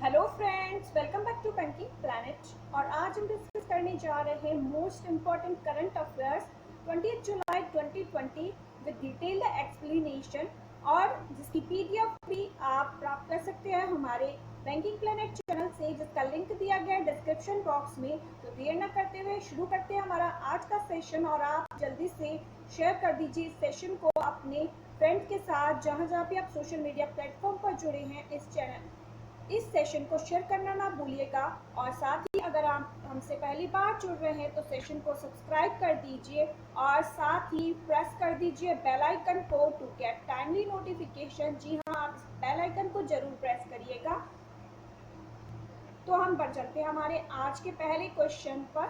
Hello friends, welcome back to banking planet. और आज हम डिस्कस करने जा रहे हैं most important current affairs 20 July 2020 with detailed explanation, और जिसकी पीडीएफ भी आप प्राप्त कर सकते हैं हमारे बैंकिंग प्लैनेट चैनल से, जिसका लिंक दिया गया है डिस्क्रिप्शन बॉक्स में। तो देर न करते हुए शुरू करते हैं हमारा आज का सेशन, और आप जल्दी से शेयर कर दीजिए इस सेशन को अपने फ्रेंड के साथ, जहाँ जहाँ भी आप सोशल मीडिया प्लेटफॉर्म पर जुड़े हैं। इस सेशन को शेयर करना ना भूलिएगा, और साथ ही अगर आप हमसे पहली बार जुड़ रहे हैं तो सेशन को सब्सक्राइब कर दीजिए, और साथ ही प्रेस कर दीजिए बेल आइकन को टू गेट टाइमली नोटिफिकेशन। जी हाँ, आप इस बेल आइकन को जरूर प्रेस करिएगा। तो हम बढ़ चलते हैं हमारे आज के पहले क्वेश्चन पर।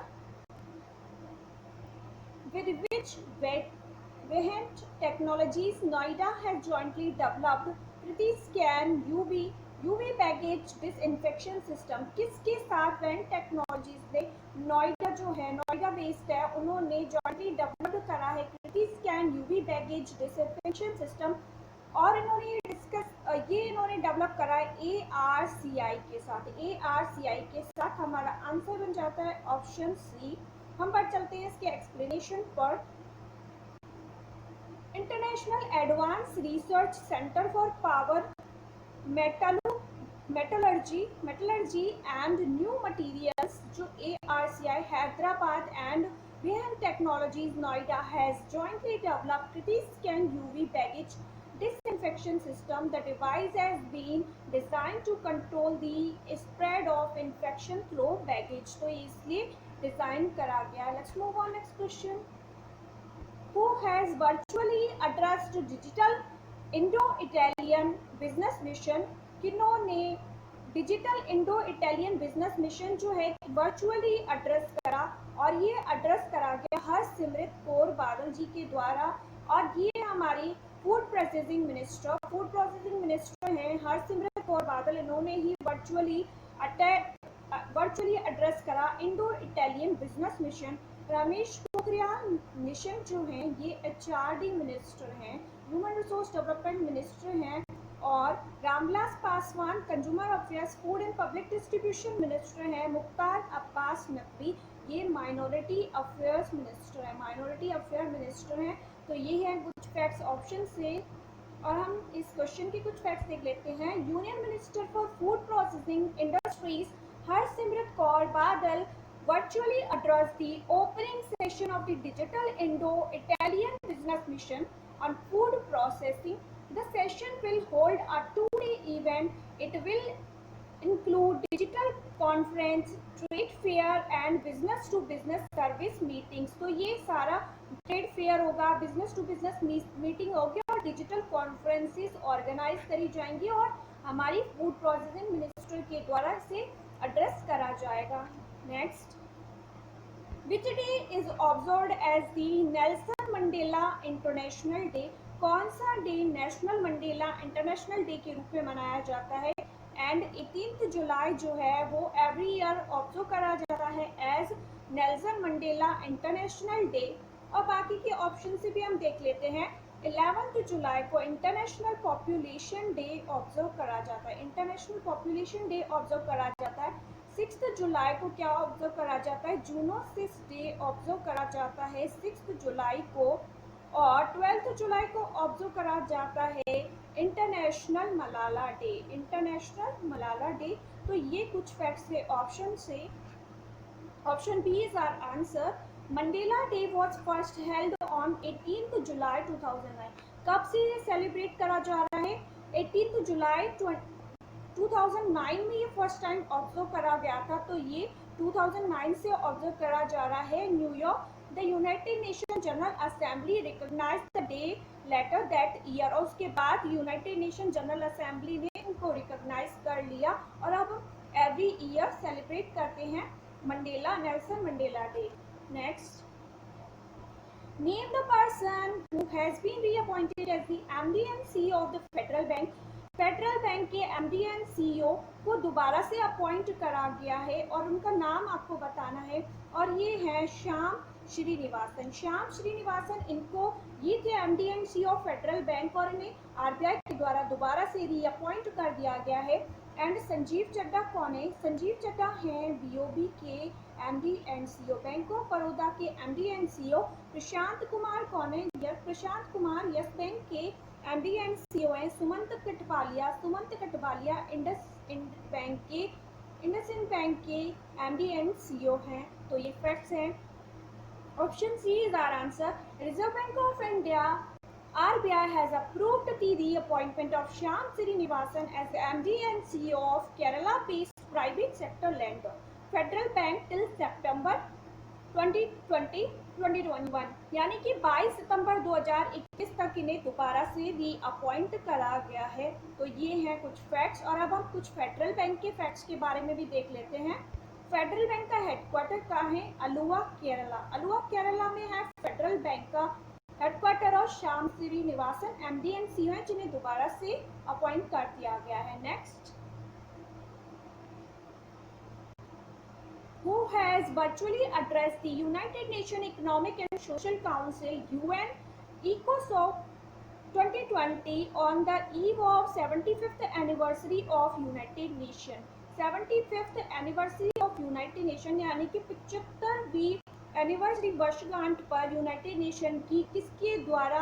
With which Vehement Technologies Noida has jointly developed Kriti Scan UV baggage disinfection system? किसके साथ वेंट टेक्नोलॉजीज ने नोएडा जो है, नोएडा बेस्ड है, उन्होंने जॉइंटली डेवलप करा है Kriti scan UV baggage disinfection system. और इन्होंने डेवलप करा है ARCI के साथ। ARCI के साथ हमारा आंसर बन जाता है ऑप्शन सी। हम बढ़ चलते हैं इसके एक्सप्लेनेशन पर। International advance research centre for power metallurgy and new materials, जो ARCI Hyderabad and Vihan Technologies Noida has jointly developed Kriti Scan UV baggage disinfection system. The device has been designed to control the spread of infection through baggage. तो इसलिए design करा गया। Let's move on next question. Who has virtually addressed digital Indo-Italian business mission? किन्होंने digital Indo Italian business mission जो है virtually address करा, और ये एड्रेस करा गया हरसिमरत कौर बादल जी के द्वारा। और ये हमारी फूड प्रोसेसिंग मिनिस्टर हैं हरसिमरत कौर बादल। इन्होंने ही वर्चुअली एड्रेस करा Indo Italian business mission. Ramesh Pokhriyal Nishank जो हैं ये HRD मिनिस्टर हैं, ह्यूमन रिसोर्स डेवलपमेंट मिनिस्टर हैं। और Ramvilas Paswan consumer affairs, food and public distribution minister हैं। मुख्तार अब्बास नकवी ये माइनॉरिटी अफेयर्स मिनिस्टर हैं। तो ये हैं कुछ फैक्ट्स ऑप्शन से। और हम इस क्वेश्चन के कुछ फैक्ट्स देख लेते हैं। Union minister for food processing industries Harsimrat Kaur Badal virtually addressed the opening session of the Digital Indo-Italian Business Mission on food processing. The session will hold a two-day event. It will include digital conference, trade fair and business to business service meetings. तो ये सारा trade fair होगा, business to business meeting होगी, और digital conferences organise करी जाएंगी, और हमारी फूड प्रोसेसिंग मिनिस्टर के द्वारा इसे एड्रेस करा जाएगा। Next, Which day is observed as the Nelson Mandela International Day? कौन सा day national Mandela International day के रूप में मनाया जाता है? एंड 18 जुलाई जो है वो एवरी ईयर ऑब्जर्व करा जाता है as Nelson Mandela International Day. और बाकी के ऑप्शन से भी हम देख लेते हैं। 11 जुलाई को इंटरनेशनल पॉपुलेशन डे ऑब्जर्व करा जाता है। इंटरनेशनल पॉपुलेशन डे ऑब्जर्व करा जाता है। 6 जुलाई को क्या ऑब्जर्व करा जाता है? जूनोसिस डे ऑब्जर्व करा जाता है 6 जुलाई को। और 12 जुलाई को ऑब्जर्व करा जाता है इंटरनेशनल मलाला डे। तो ये कुछ फैक्ट्स है ऑप्शन से। Option B is our answer. Mandela Day was first held on 18 July 2009। कब से ये सेलिब्रेट करा जा रहा है? 18 जुलाई 2009 में ये फर्स्ट टाइम ऑब्जर्व करा गया था। तो ये 2009 से ऑब्जर्व करा जा रहा है New York. The United Nation General Assembly recognise the day later that year. और उसके बाद यूनाइटेड नेशन जनरल असेंबली ने इनको रिकॉग्नाइज कर लिया, और अब एवरी ईयर सेलिब्रेट करते हैं Nelson Mandela Day. Next, name the person who has been reappointed as the MD and CEO of the Federal Bank. Federal Bank के MD and CEO को दोबारा से अपॉइंट करा गया है, और उनका नाम आपको बताना है। और ये है श्याम श्रीनिवासन। इनको ये थे MD and CEO of federal bank, और इन्हें RBI के द्वारा दोबारा से रीअपॉइंट कर दिया गया है एंड संजीव चड्ढा कौन है? संजीव चड्ढा हैं बीओबी के MD and CEO, Bank of Baroda के MD and CEO. Prashant Kumar कौन है? प्रशांत कुमार यस बैंक के एमडी एंड सीईओ हैं। सुमंत कटवालिया इंडसइंड बैंक के एमडी एंड सीईओ हैं। तो ये फैक्ट्स हैं। Option C is our answer. Reserve Bank of India RBI has approved the reappointment of Shyam Srinivasan as the MD and CEO of Kerala-based private sector lender, Federal Bank till September 2021, यानी कि 22 सितंबर 2021 तक इन्हें दोबारा से reappoint करा गया है। तो ये हैं कुछ फैक्ट्स। और अब हम कुछ फेडरल बैंक के फैक्ट्स के बारे में भी देख लेते हैं। फेडरल बैंक का हेडक्वार्टर कहाँ है? अलुवा केरला में है फेडरल बैंक का हेडक्वार्टर। और Shyam Srinivasan MD and CEO हैं जिन्हें दोबारा से अपॉइंट कर दिया गया है। Next, who has virtually addressed the United Nations Economic and Social Council UN ECOSOC 2020 on the eve of 75th anniversary of United Nations? 75th anniversary of United nation यानी कि 75वीं एनिवर्सरी वर्षगांठ पर यूनाइटेड नेशन की किसके द्वारा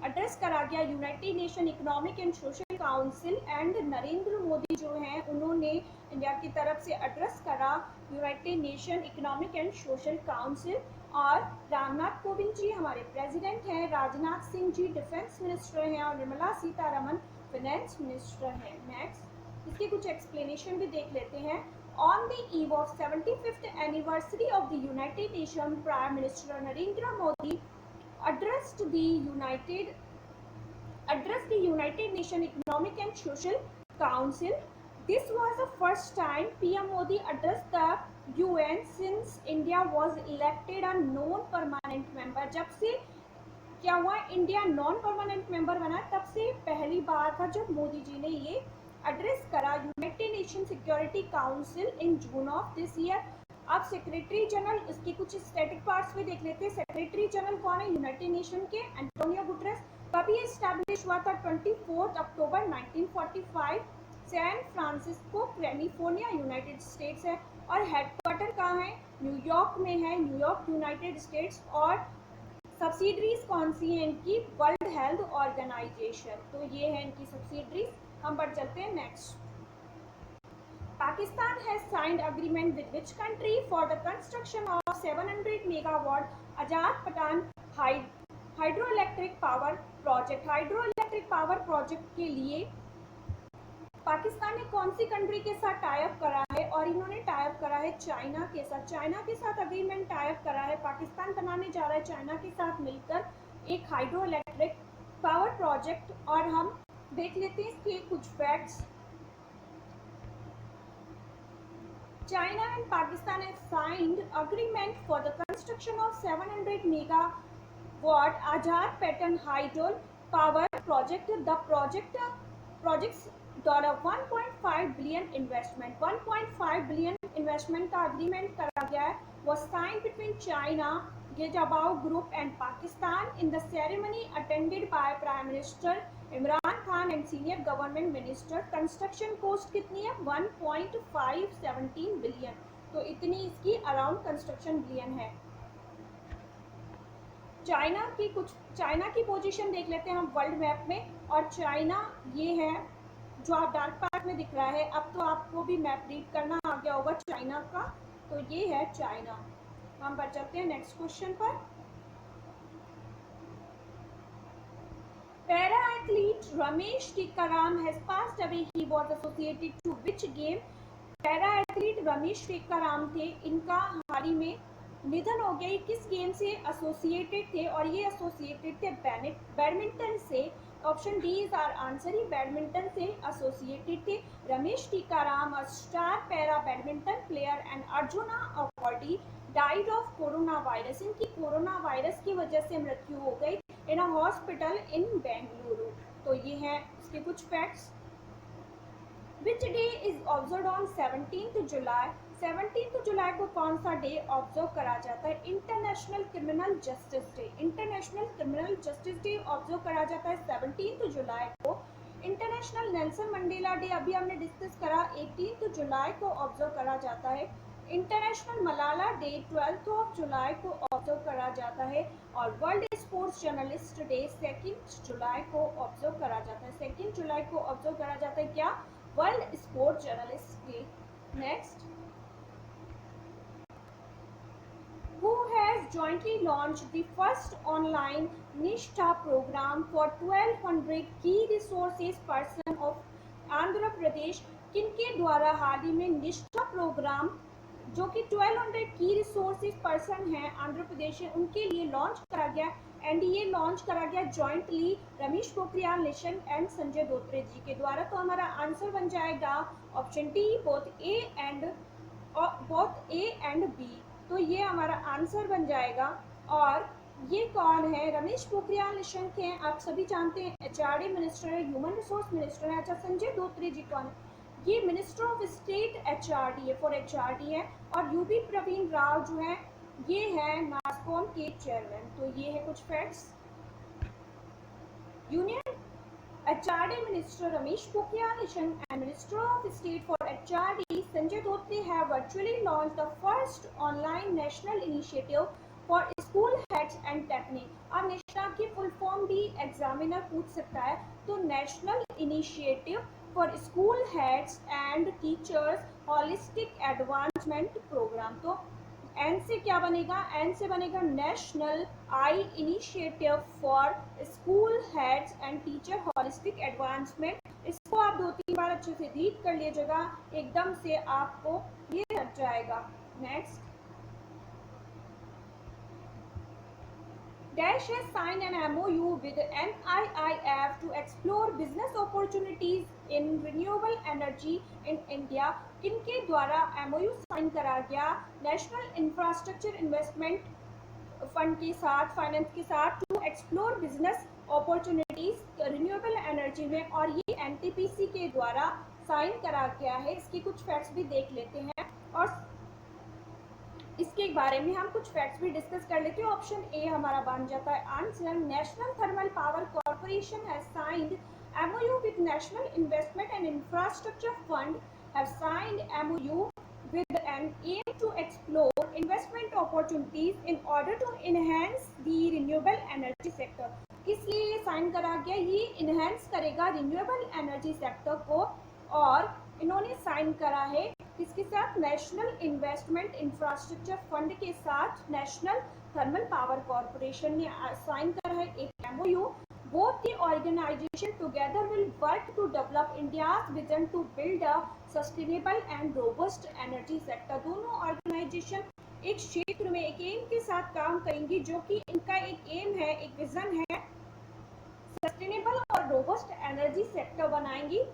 address करा गया? United nation economic and social council. And Narendra Modi जो हैं उन्होंने इंडिया की तरफ से एड्रेस करा United nation economic and social council. और रामनाथ कोविंद जी हमारे प्रेसिडेंट हैं, राजनाथ सिंह जी डिफेंस मिनिस्टर हैं और निर्मला सीतारमन फाइनेंस मिनिस्टर हैं। नेक्स्ट, इसके कुछ एक्सप्लेनेशन भी देख लेते हैं। On the eve of 75th anniversary of the United Nations, Prime Minister Narendra Modi addressed the United Nations Economic and Social Council. This was the first time PM Modi addressed the UN since India was elected a non-permanent member. जब से क्या हुआ, India non permanent member बना, तब से पहली बार था जब मोदी जी ने ये एड्रेस करा United nation security council in June of this year. अब सेक्रेटरी जनरल, इसके कुछ स्टैटिक पार्ट्स भी देख लेते हैं। सेक्रेटरी जनरल कौन है? यूनाइटेड नेशन के एंटोनियो गुटेरेस। कभी एस्टैब्लिश हुआ था? 24 October 1945, San Francisco California United States है। और हेडक्वार्टर कहाँ है? न्यूयॉर्क में है, न्यूयॉर्क यूनाइटेड स्टेट्स। और सब्सिडरीज कौन सी हैं इनकी? World Health Organization. तो ये है इनकी सब्सिडरीज। हम बढ़ चलते हैं next. Pakistan has signed agreement with which country for the construction of 700 megawatt Azad Pattan hydro electric power project. Hydro electric power project के लिए पाकिस्तान ने कौन सी कंट्री के साथ टाई अप करा है? और इन्होंने टाई अप करा है चाइना के साथ। चाइना के साथ अग्रीमेंट टाई अप करा है। पाकिस्तान बनाने जा रहा है चाइना के साथ मिलकर एक हाइड्रो इलेक्ट्रिक पावर प्रोजेक्ट। और हम देख लेते हैं इसके कुछ facts. China and Pakistan have signed agreement for the construction of 700 megawatt Azad Patan hydro power project. The project's $1.5 billion investment 1.5 billion investment का agreement करा गया है। was signed between China, Gejabao Group and Pakistan in the ceremony attended by Prime Minister Imran Khan and senior government minister. Construction cost कितनी है? 1.517 billion. तो इतनी इसकी around construction billion है। चाइना की पोजीशन देख लेते हैं हम वर्ल्ड मैप में। और चाइना ये है जो आप डार्क पार्ट में दिख रहा है। अब तो आपको भी मैप रीड करना आ गया होगा चाइना का। तो ये है चाइना। हम बढ़ चलते हैं नेक्स्ट क्वेश्चन पर। Para athlete Ramesh Tikkaram has passed away. He was associated to which game? Para athlete Ramesh Tikaram थे, इनका हाल ही में निधन हो गया। किस गेम से एसोसिएटेड थे? और ये एसोसिएटेड थे बैडमिंटन से। Option D is our answer. ही बैडमिंटन से एसोसिएटेड थे। Ramesh Tikaram a star para badminton player and Arjuna awardee died of corona virus. इनकी कोरोना वायरस की वजह से मृत्यु हो गई इन अ हॉस्पिटल इन बेंगलुरु। तो ये हैं इसके कुछ facts. Which day is observe on 17th July? 17th जुलाई को कौन सा डे ऑब्जर्व करा जाता है? International criminal justice day. International criminal justice day observe करा जाता है 17th जुलाई को। इंटरनेशनल नेल्सन मंडेला डे अभी हमने डिस्कस करा 18 जुलाई को ऑब्जर्व करा जाता है। इंटरनेशनल मलाला डे 12 जुलाई को ऑब्जर्व करा जाता है। और वर्ल्ड स्पोर्ट्स जर्नलिस्ट डे 2 जुलाई को ऑब्जर्व करा जाता है। 2 जुलाई को ऑब्जर्व करा जाता है क्या? World sports journalist day. Next, who has jointly launched the first online Nishtha program for 1200 key resources person of Andhra Pradesh? किनके द्वारा हाल ही में निष्ठा प्रोग्राम जो कि 1200 की रिसोर्सेज पर्सन हैं आंध्र प्रदेश में, उनके लिए लॉन्च करा गया। एंड ये लॉन्च करा गया जॉइंटली रमेश पोखरियाल निशंक एंड संजय धोत्रे जी के द्वारा। तो हमारा आंसर बन जाएगा option D, both A and B. तो ये हमारा आंसर बन जाएगा। और ये कौन है? रमेश पोखरियाल निशंक हैं, आप सभी जानते हैं, एचआरडी मिनिस्टर है, ह्यूमन रिसोर्स मिनिस्टर है। अच्छा, संजय धोत्रे जी कौन है? ये मिनिस्टर ऑफ स्टेट एचआरडी है, फॉर एचआरडी है। और यूपी प्रवीण राव जो है ये है नास्कॉम के चेयरमैन। तो ये है कुछ facts. Union HRD Minister Ramesh Pokhriyal Nishank and Minister of State for HRD Sanjay Dhotri have virtually launched the first online national initiative for school heads and technique। अब निष्ठा की फुल फॉर्म भी examiner पूछ सकता है। तो National Initiative for School Heads and Teachers Holistic Advancement Programme. तो N से क्या बनेगा? एन से बनेगा National I Initiative for School Heads and Teacher Holistic Advancement. इसको आप 2-3 बार अच्छे से रीड कर लीजिएगा, एकदम से आपको ये लग जाएगा। Next, Dash has signed an MOU with NIIF to explore business opportunities in renewable energy in India। किनके द्वारा MOU साइन करा गया? नेशनल इंफ्रास्ट्रक्चर इन्वेस्टमेंट फंड के साथ, फाइनेंस के साथ, to explore business opportunities renewable energy में। और ये NTPC के द्वारा साइन करा गया है। इसके कुछ फैक्ट्स भी देख लेते हैं और इसके बारे में हम कुछ फैक्ट्स भी डिस्कस कर लेते हैं। ऑप्शन ए हमारा बन जाता है answer. National thermal power corporation has signed MOU with national investment and infrastructure fund have signed MOU with an aim to explore investment opportunities in order to enhance the renewable energy sector। किस लिए ये sign करा गया? ये enhance करेगा renewable energy sector को। और इन्होंने साइन करा है किसके साथ? नेशनल इन्वेस्टमेंट इंफ्रास्ट्रक्चर फंड के साथ नेशनल थर्मल पावर कॉर्पोरेशन ने साइन करा है एक MOU। Both the organization together will work to develop India's vision to build a sustainable and robust energy sector। दोनों ऑर्गेनाइजेशन एक क्षेत्र में एक एम के साथ काम करेंगी, जो कि इनका एक एम है, एक विजन है, सस्टेनेबल और रोबस्ट एनर्जी सेक्टर बनाएंगी।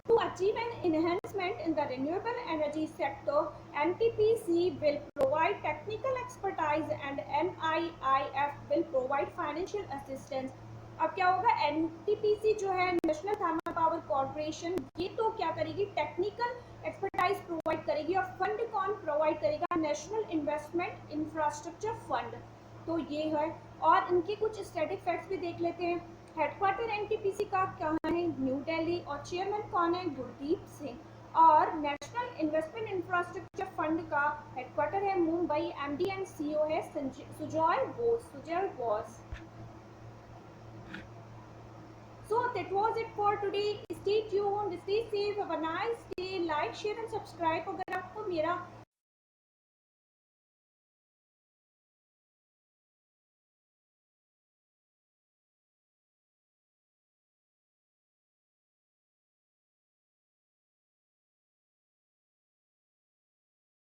To achieve an enhancement in the renewable energy sector, NTPC will provide technical expertise and NIIF will provide financial assistance। अब क्या होगा? NTPC जो है नेशनल थर्मल पावर कॉर्पोरेशन, ये तो क्या करेगी? टेक्निकल एक्सपर्टाइज प्रोवाइड करेगी। और फंड कौन प्रोवाइड करेगा? National investment infrastructure fund. तो ये है। और इनके कुछ स्टैटिक फैक्ट्स भी देख लेते हैं। हेडक्वार्टर NTPC का कहाँ है? न्यू दिल्ली। और चेयरमैन कौन है? गुरदीप सिंह। और नेशनल इन्वेस्टमेंट इंफ्रास्ट्रक्चर फंड का हेडक्वार्टर है मुंबई। MD एंड CEO है Sujoy Bose. So that was it for today. Stay tuned, stay safe, have a nice day. Like, share and subscribe अगर आपको मेरा